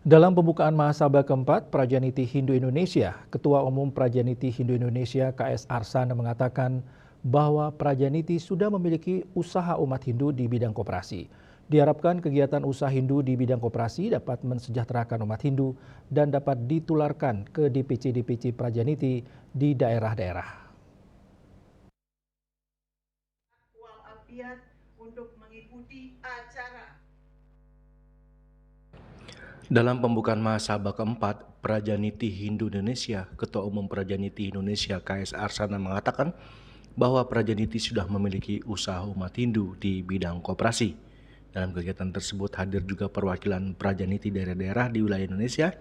Dalam pembukaan Mahasabah keempat Prajaniti Hindu Indonesia, Ketua Umum Prajaniti Hindu Indonesia KS Arsana mengatakan bahwa Prajaniti sudah memiliki usaha umat Hindu di bidang koperasi. Diharapkan kegiatan usaha Hindu di bidang koperasi dapat mensejahterakan umat Hindu dan dapat ditularkan ke DPC-DPC Prajaniti di daerah-daerah. Walafiat untuk mengikuti acara. Dalam pembukaan Mahasabah keempat Prajaniti Hindu Indonesia, Ketua Umum Prajaniti Indonesia KS Arsana mengatakan bahwa Prajaniti sudah memiliki usaha umat Hindu di bidang koperasi. Dalam kegiatan tersebut hadir juga perwakilan Prajaniti daerah-daerah di wilayah Indonesia,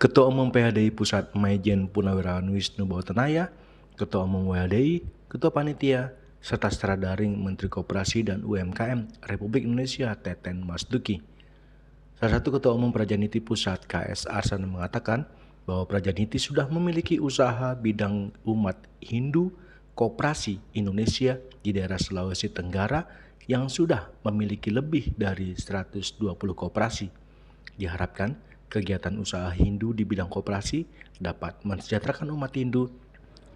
Ketua Umum PHDI Pusat Maijen Purnawirawan Wisnu Bhawatanaya, Ketua Umum WHDI, Ketua Panitia, serta secara daring Menteri Koperasi dan UMKM Republik Indonesia Teten Mas Duki. Salah satu Ketua Umum Prajaniti Pusat KS Arsana mengatakan bahwa Prajaniti sudah memiliki usaha bidang umat Hindu koperasi Indonesia di daerah Sulawesi Tenggara yang sudah memiliki lebih dari 120 koperasi. Diharapkan kegiatan usaha Hindu di bidang koperasi dapat mensejahterakan umat Hindu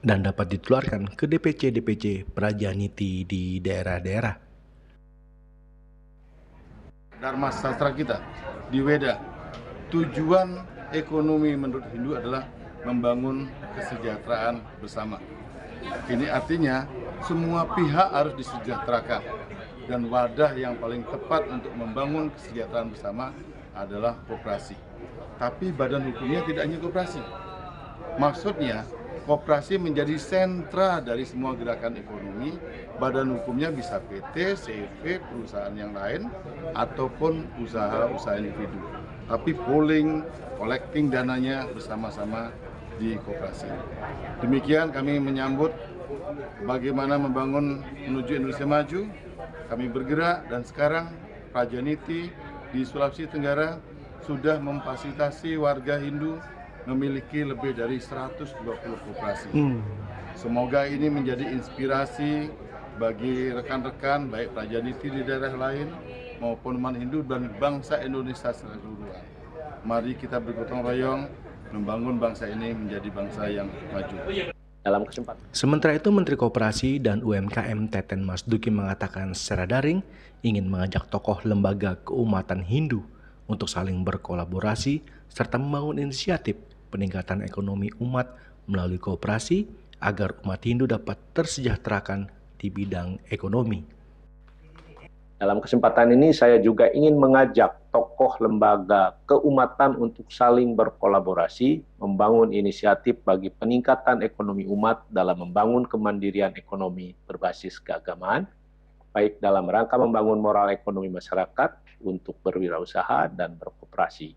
dan dapat ditularkan ke DPC-DPC Prajaniti di daerah-daerah. Dharma sastra kita di Weda, tujuan ekonomi menurut Hindu adalah membangun kesejahteraan bersama. Ini artinya semua pihak harus disejahterakan dan wadah yang paling tepat untuk membangun kesejahteraan bersama adalah koperasi. Tapi badan hukumnya tidak hanya koperasi. Maksudnya koperasi menjadi sentra dari semua gerakan ekonomi. Badan hukumnya bisa PT, CV, perusahaan yang lain, ataupun usaha-usaha individu. Tapi pooling, collecting dananya bersama-sama di koperasi. Demikian kami menyambut bagaimana membangun menuju Indonesia maju. Kami bergerak dan sekarang Prajaniti di Sulawesi Tenggara sudah memfasilitasi warga Hindu memiliki lebih dari 120 koperasi. Semoga ini menjadi inspirasi bagi rekan-rekan baik Prajaniti di daerah lain maupun umat Hindu dan bangsa Indonesia secara keseluruhan. Mari kita bergotong royong membangun bangsa ini menjadi bangsa yang maju. Dalam kesempatan. Sementara itu Menteri Koperasi dan UMKM Teten Mas Duki mengatakan secara daring ingin mengajak tokoh lembaga keumatan Hindu untuk saling berkolaborasi serta membangun inisiatif peningkatan ekonomi umat melalui koperasi agar umat Hindu dapat tersejahterakan di bidang ekonomi. Dalam kesempatan ini saya juga ingin mengajak tokoh lembaga keumatan untuk saling berkolaborasi, membangun inisiatif bagi peningkatan ekonomi umat dalam membangun kemandirian ekonomi berbasis keagamaan, baik dalam rangka membangun moral ekonomi masyarakat untuk berwirausaha dan berkoperasi,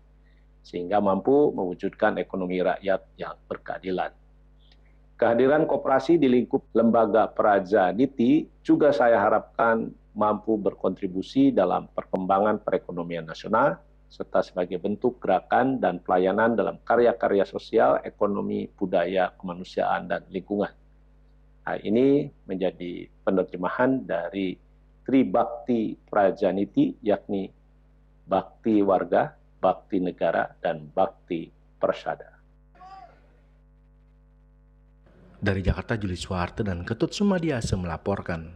sehingga mampu mewujudkan ekonomi rakyat yang berkeadilan. Kehadiran koperasi di lingkup lembaga Prajaniti juga saya harapkan mampu berkontribusi dalam perkembangan perekonomian nasional, serta sebagai bentuk gerakan dan pelayanan dalam karya-karya sosial, ekonomi, budaya, kemanusiaan, dan lingkungan. Hal ini menjadi penerjemahan dari Tribakti Prajaniti, yakni bakti warga, bakti negara, dan bakti persada. Dari Jakarta, Juli Suharto dan Ketut Sumadiasa melaporkan.